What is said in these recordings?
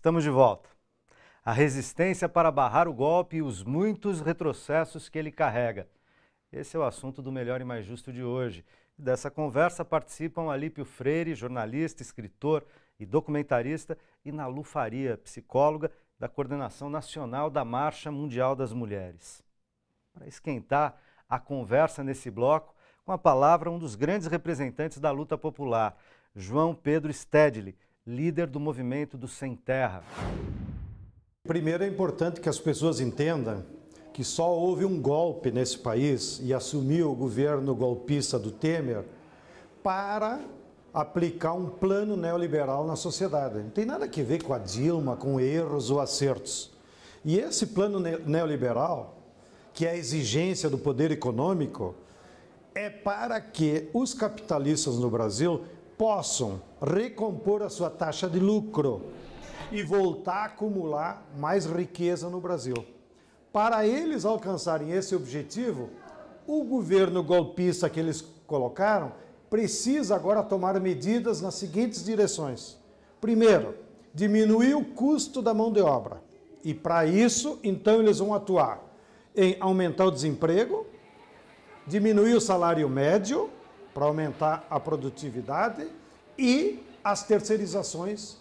Estamos de volta. A resistência para barrar o golpe e os muitos retrocessos que ele carrega. Esse é o assunto do Melhor e Mais Justo de hoje. Dessa conversa participam Alípio Freire, jornalista, escritor e documentarista, e Nalu Faria, psicóloga da Coordenação Nacional da Marcha Mundial das Mulheres. Para esquentar a conversa nesse bloco, com a palavra um dos grandes representantes da luta popular, João Pedro Stedley, líder do movimento do Sem Terra. Primeiro, é importante que as pessoas entendam que só houve um golpe nesse país e assumiu o governo golpista do Temer para aplicar um plano neoliberal na sociedade. Não tem nada a ver com a Dilma, com erros ou acertos. E esse plano neoliberal, que é a exigência do poder econômico, é para que os capitalistas no Brasil possam recompor a sua taxa de lucro e voltar a acumular mais riqueza no Brasil. Para eles alcançarem esse objetivo, o governo golpista que eles colocaram precisa agora tomar medidas nas seguintes direções. Primeiro, diminuir o custo da mão de obra. E para isso, então, eles vão atuar em aumentar o desemprego, diminuir o salário médio para aumentar a produtividade e as terceirizações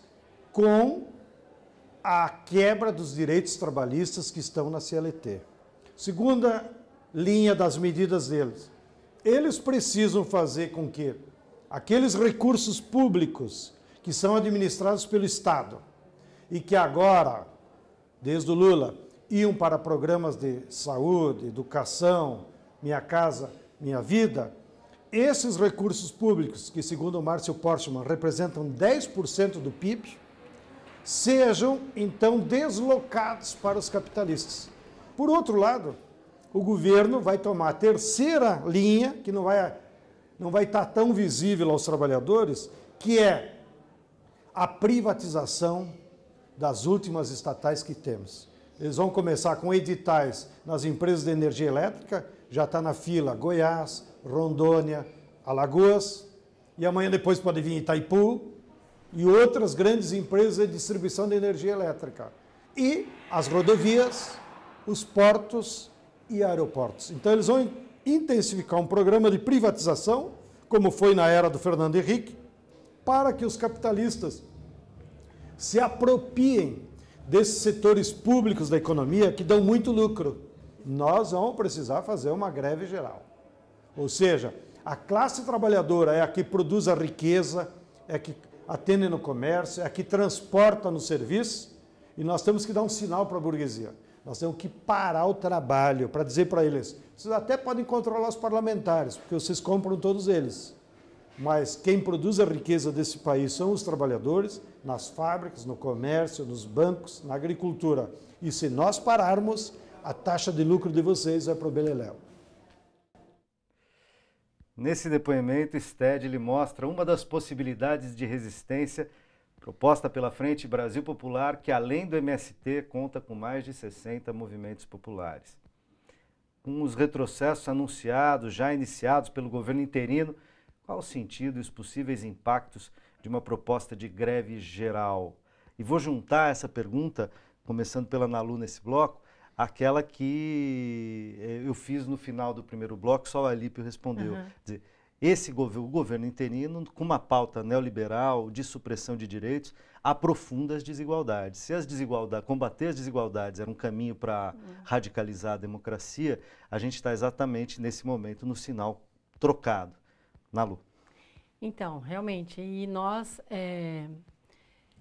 com a quebra dos direitos trabalhistas que estão na CLT. Segunda linha das medidas deles. Eles precisam fazer com que aqueles recursos públicos que são administrados pelo Estado e que agora, desde o Lula, iam para programas de saúde, educação, Minha Casa, Minha Vida, esses recursos públicos, que segundo o Márcio Portman representam 10% do PIB, sejam então deslocados para os capitalistas. Por outro lado, o governo vai tomar a terceira linha, que não vai estar tão visível aos trabalhadores, que é a privatização das últimas estatais que temos. Eles vão começar com editais nas empresas de energia elétrica, já está na fila Goiás, Rondônia, Alagoas, e amanhã depois pode vir Itaipu, e outras grandes empresas de distribuição de energia elétrica. E as rodovias, os portos e aeroportos. Então eles vão intensificar um programa de privatização, como foi na era do Fernando Henrique, para que os capitalistas se apropiem desses setores públicos da economia que dão muito lucro. Nós vamos precisar fazer uma greve geral. Ou seja, a classe trabalhadora é a que produz a riqueza, é a que atende no comércio, é a que transporta no serviço, e nós temos que dar um sinal para a burguesia. Nós temos que parar o trabalho para dizer para eles, vocês até podem controlar os parlamentares, porque vocês compram todos eles. Mas quem produz a riqueza desse país são os trabalhadores, nas fábricas, no comércio, nos bancos, na agricultura. E se nós pararmos, a taxa de lucro de vocês vai para o beleléu. Nesse depoimento, Stedley mostra uma das possibilidades de resistência proposta pela Frente Brasil Popular, que além do MST conta com mais de 60 movimentos populares. Com os retrocessos anunciados, já iniciados pelo governo interino, qual o sentido e os possíveis impactos de uma proposta de greve geral? E vou juntar essa pergunta, começando pela Nalu nesse bloco, aquela que eu fiz no final do primeiro bloco, só o Alípio respondeu. Quer dizer, o governo interino, com uma pauta neoliberal de supressão de direitos, aprofunda as desigualdades. Se combater as desigualdades era um caminho para radicalizar a democracia, a gente está exatamente nesse momento no sinal trocado. Nalu. Então, realmente, e nós,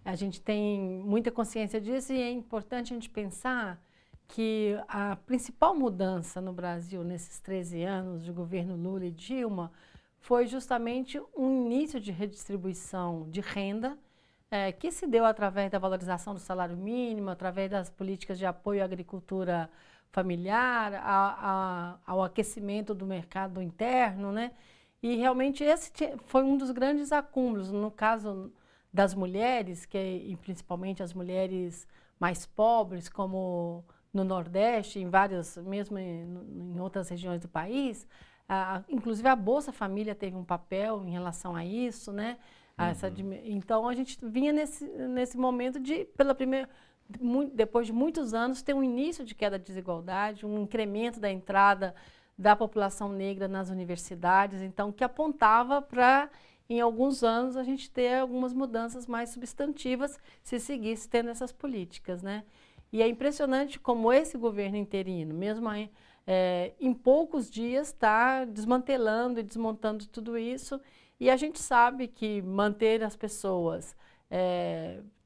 a gente tem muita consciência disso e é importante a gente pensar que a principal mudança no Brasil nesses 13 anos de governo Lula e Dilma foi justamente um início de redistribuição de renda que se deu através da valorização do salário mínimo, através das políticas de apoio à agricultura familiar, ao aquecimento do mercado interno, né? E realmente esse foi um dos grandes acúmulos. No caso das mulheres, e principalmente as mulheres mais pobres, como no Nordeste, mesmo em outras regiões do país, inclusive a Bolsa Família teve um papel em relação a isso, né? Então, a gente vinha nesse momento de, depois de muitos anos, ter um início de queda de desigualdade, um incremento da entrada da população negra nas universidades, então, que apontava para, em alguns anos, a gente ter algumas mudanças mais substantivas se seguisse tendo essas políticas, né? E é impressionante como esse governo interino, mesmo em poucos dias, está desmantelando e desmontando tudo isso, e a gente sabe que manter as pessoas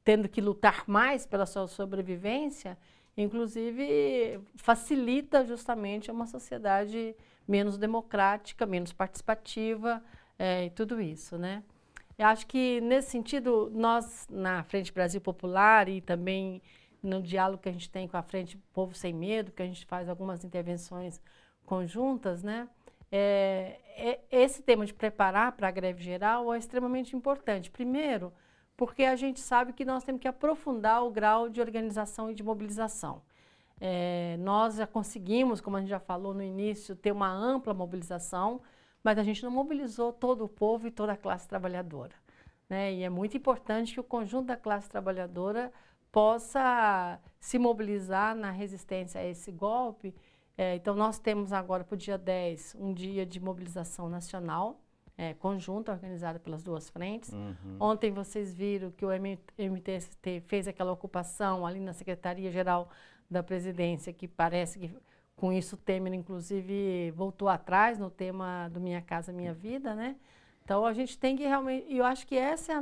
tendo que lutar mais pela sua sobrevivência, inclusive facilita justamente uma sociedade menos democrática, menos participativa, e tudo isso, né? Eu acho que, nesse sentido, nós, na Frente Brasil Popular e também no diálogo que a gente tem com a Frente Povo Sem Medo, que a gente faz algumas intervenções conjuntas, né? Esse tema de preparar para a greve geral é extremamente importante. Primeiro, porque a gente sabe que nós temos que aprofundar o grau de organização e de mobilização. Nós já conseguimos, como a gente já falou no início, ter uma ampla mobilização, mas a gente não mobilizou todo o povo e toda a classe trabalhadora, né? E é muito importante que o conjunto da classe trabalhadora possa se mobilizar na resistência a esse golpe. Então, nós temos agora, para o dia 10, um dia de mobilização nacional, conjunta, organizada pelas duas frentes. Ontem vocês viram que o MTST fez aquela ocupação ali na Secretaria-Geral da Presidência, que parece que com isso o Temer, inclusive, voltou atrás no tema do Minha Casa Minha Vida, né? Então, a gente tem que realmente... E eu acho que essa é a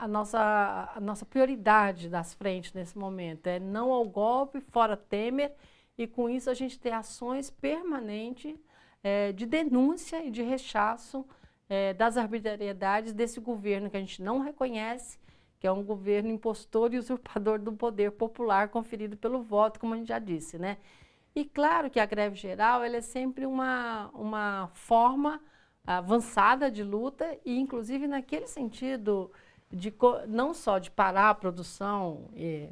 nossa prioridade das frentes nesse momento. É não ao golpe, fora Temer, e com isso a gente ter ações permanentes de denúncia e de rechaço das arbitrariedades desse governo que a gente não reconhece, que é um governo impostor e usurpador do poder popular conferido pelo voto, como a gente já disse, né? E claro que a greve geral ela é sempre uma forma avançada de luta e, inclusive, naquele sentido não só de parar a produção e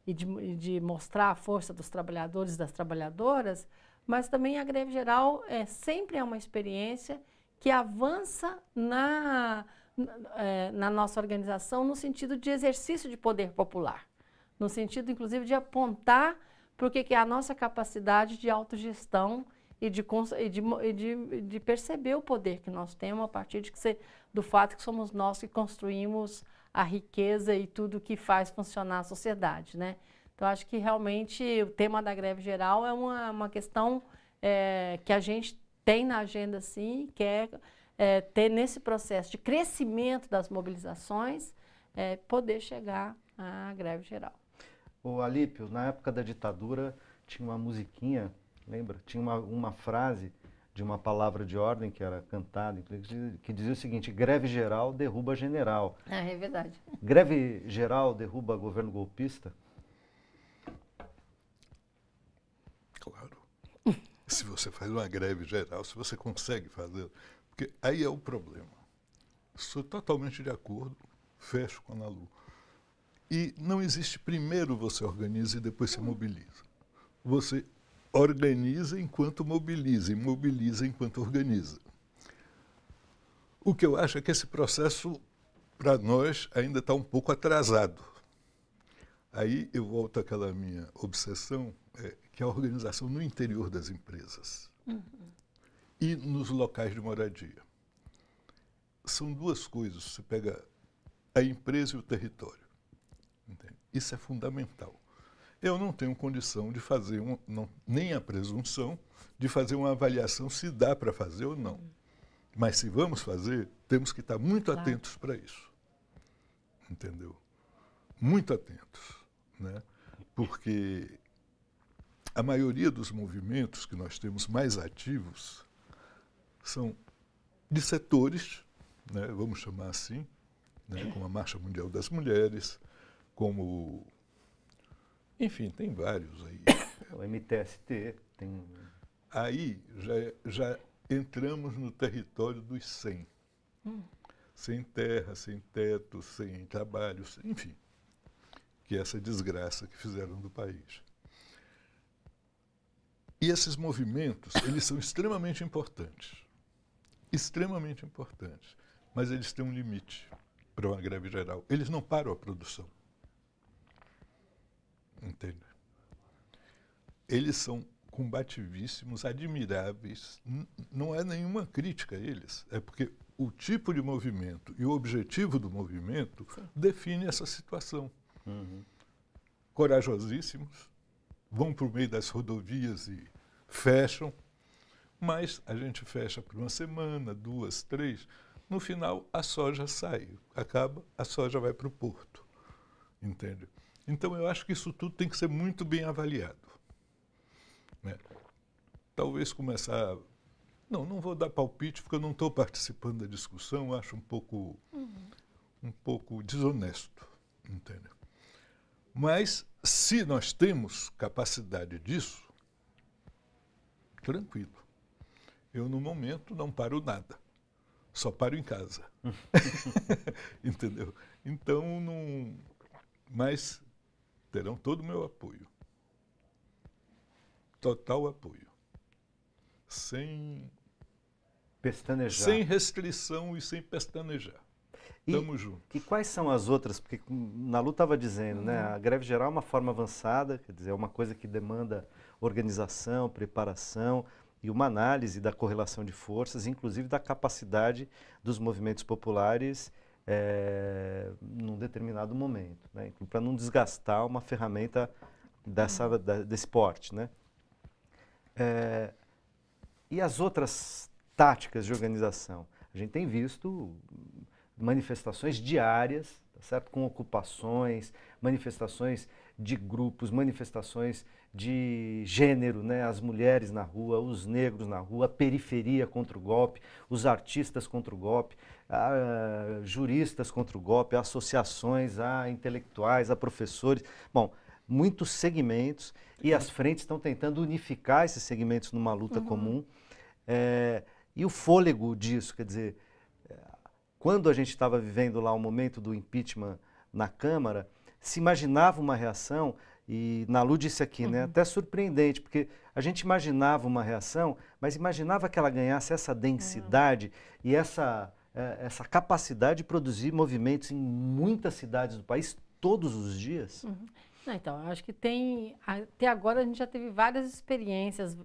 de mostrar a força dos trabalhadores e das trabalhadoras, mas também a greve geral sempre é uma experiência que avança na nossa organização no sentido de exercício de poder popular, no sentido, inclusive, de apontar para o que é a nossa capacidade de autogestão e de perceber o poder que nós temos a partir do fato que somos nós que construímos a riqueza e tudo que faz funcionar a sociedade, né? Então, acho que realmente o tema da greve geral é uma questão que a gente tem na agenda, sim, que ter nesse processo de crescimento das mobilizações, poder chegar à greve geral. O Alípio, na época da ditadura, tinha uma musiquinha, lembra? Tinha uma frase de uma palavra de ordem que era cantada, que dizia o seguinte: greve geral derruba general. É verdade. Greve geral derruba governo golpista? Claro. Se você faz uma greve geral, se você consegue fazer, porque aí é o problema. Sou totalmente de acordo, fecho com a Ana Lu. E não existe primeiro você organiza e depois se mobiliza. Você organiza enquanto mobiliza e mobiliza enquanto organiza. O que eu acho é que esse processo, para nós, ainda está um pouco atrasado. Aí eu volto àquela minha obsessão, que é a organização no interior das empresas e nos locais de moradia. São duas coisas, você pega a empresa e o território. Entende? Isso é fundamental. Eu não tenho condição de fazer, nem a presunção, de fazer uma avaliação se dá para fazer ou não. Mas se vamos fazer, temos que estar muito atentos para isso. Entendeu? Muito atentos, né? Porque a maioria dos movimentos que nós temos mais ativos são de setores, né, vamos chamar assim, né, como a Marcha Mundial das Mulheres, como... Enfim, tem vários aí. O MTST tem... Aí já entramos no território dos 100. Sem terra, sem teto, sem trabalho, enfim. Que é essa desgraça que fizeram do país. E esses movimentos, eles são extremamente importantes. extremamente importantes, mas eles têm um limite para uma greve geral. Eles não param a produção. Entende? Eles são combativíssimos, admiráveis. Não é nenhuma crítica a eles. É porque o tipo de movimento e o objetivo do movimento define essa situação. Corajosíssimos, vão para o meio das rodovias e fecham, mas a gente fecha por uma semana, 2, 3. No final, a soja sai, acaba, a soja vai para o porto. Entende? Então, eu acho que isso tudo tem que ser muito bem avaliado. Né? Talvez começar... Não vou dar palpite, porque eu não estou participando da discussão, acho um pouco desonesto. Entende? Mas, se nós temos capacidade disso, tranquilo. Eu, no momento, não paro nada. Só paro em casa. Entendeu? Então, não... Mas terão todo o meu apoio. Total apoio. Sem pestanejar. Sem restrição e sem pestanejar. Tamo junto. E quais são as outras? Porque Nalu estava dizendo, né? A greve geral é uma forma avançada, quer dizer, é uma coisa que demanda organização, preparação e uma análise da correlação de forças, inclusive da capacidade dos movimentos populares num determinado momento, né? Para não desgastar uma ferramenta desse porte, né? E as outras táticas de organização? A gente tem visto manifestações diárias, tá certo? Com ocupações, manifestações de grupos, manifestações de gênero, né? As mulheres na rua, os negros na rua, a periferia contra o golpe, os artistas contra o golpe, juristas contra o golpe, associações, intelectuais, professores. Bom, muitos segmentos e as frentes estão tentando unificar esses segmentos numa luta comum. E o fôlego disso, quer dizer, quando a gente estava vivendo lá o momento do impeachment na Câmara, se imaginava uma reação, e Nalu disse aqui, né, até surpreendente, porque a gente imaginava uma reação, mas imaginava que ela ganhasse essa densidade e essa capacidade de produzir movimentos em muitas cidades do país todos os dias. Então, eu acho que até agora a gente já teve várias experiências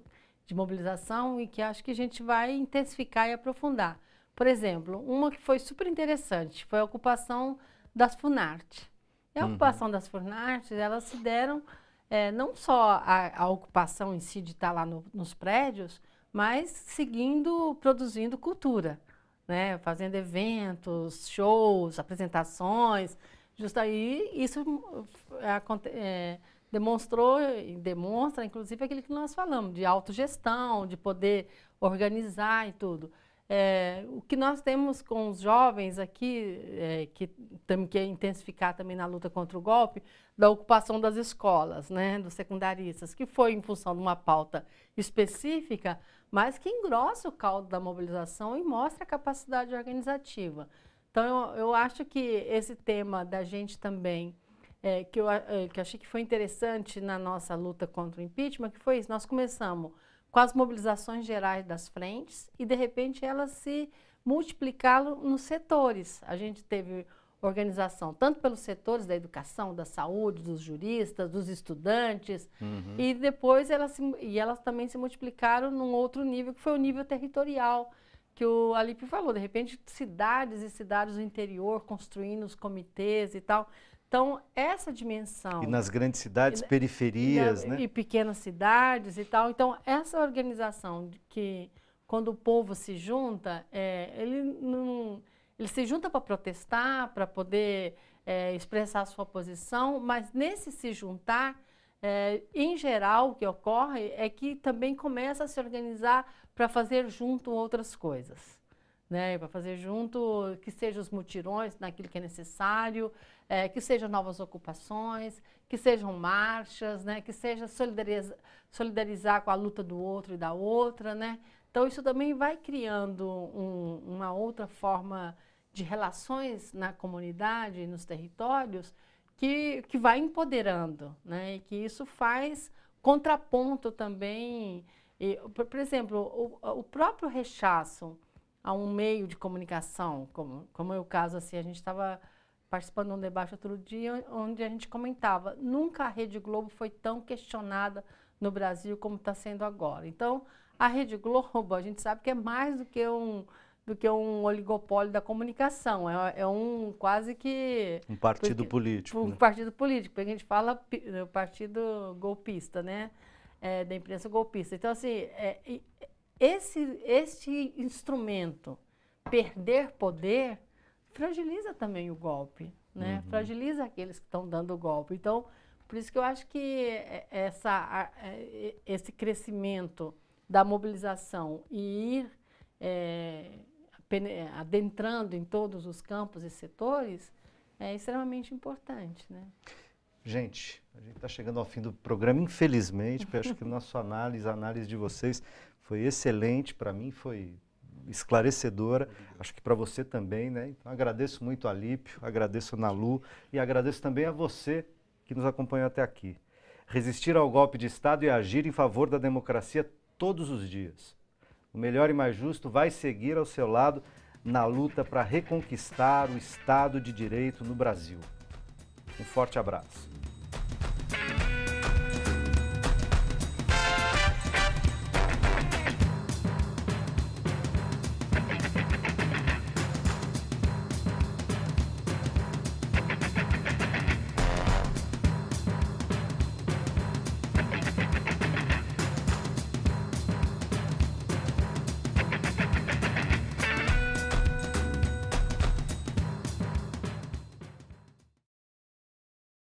de mobilização e que acho que a gente vai intensificar e aprofundar. Por exemplo, uma que foi super interessante foi a ocupação das Funarte. E a ocupação das Funarte, elas se deram não só a ocupação em si de estar lá nos prédios, mas produzindo cultura, né? Fazendo eventos, shows, apresentações. Justo aí, isso demonstrou e demonstra, inclusive, aquilo que nós falamos, de autogestão, de poder organizar e tudo. O que nós temos com os jovens aqui, que temos que intensificar também na luta contra o golpe, da ocupação das escolas, né, dos secundaristas, que foi em função de uma pauta específica, mas que engrossa o caldo da mobilização e mostra a capacidade organizativa. Então, eu acho que esse tema da gente também, que eu achei que foi interessante na nossa luta contra o impeachment, que foi isso, nós começamos com as mobilizações gerais das frentes e, de repente, elas se multiplicaram nos setores. A gente teve organização tanto pelos setores da educação, da saúde, dos juristas, dos estudantes, e depois elas também se multiplicaram num outro nível, que foi o nível territorial, que o Alípio falou, de repente, cidades e cidades do interior construindo os comitês e tal. Então, essa dimensão... E nas grandes cidades, periferias, né? E pequenas cidades e tal. Então, essa organização que, quando o povo se junta, ele se junta para protestar, para poder expressar a sua posição, mas nesse se juntar, em geral, o que ocorre é que também começa a se organizar para fazer junto outras coisas, né? Para fazer junto, que sejam os mutirões naquilo que é necessário, que sejam novas ocupações, que sejam marchas, né? Que seja solidarizar com a luta do outro e da outra, né? Então, isso também vai criando uma outra forma de relações na comunidade, nos territórios, que vai empoderando, né? E que isso faz contraponto também. Por exemplo, o próprio rechaço a um meio de comunicação, como é o caso, assim, a gente estava participando de um debate outro dia, onde a gente comentava, nunca a Rede Globo foi tão questionada no Brasil como está sendo agora. Então, a Rede Globo, a gente sabe que é mais do que um oligopólio da comunicação, é um quase que... Um partido político. Um partido político, porque a gente fala o partido golpista, né? Da imprensa golpista. Então, assim, este instrumento, perder poder, fragiliza também o golpe, né? Fragiliza aqueles que estão dando o golpe. Então, por isso que eu acho que esse crescimento da mobilização e ir adentrando em todos os campos e setores é extremamente importante, né? Gente, a gente está chegando ao fim do programa, infelizmente, porque eu acho que a análise de vocês foi excelente, para mim foi esclarecedora, acho que para você também, né? Então agradeço muito a Alípio, agradeço a Nalu e agradeço também a você que nos acompanhou até aqui. Resistir ao golpe de Estado e agir em favor da democracia todos os dias. O melhor e mais justo vai seguir ao seu lado na luta para reconquistar o Estado de Direito no Brasil. Um forte abraço.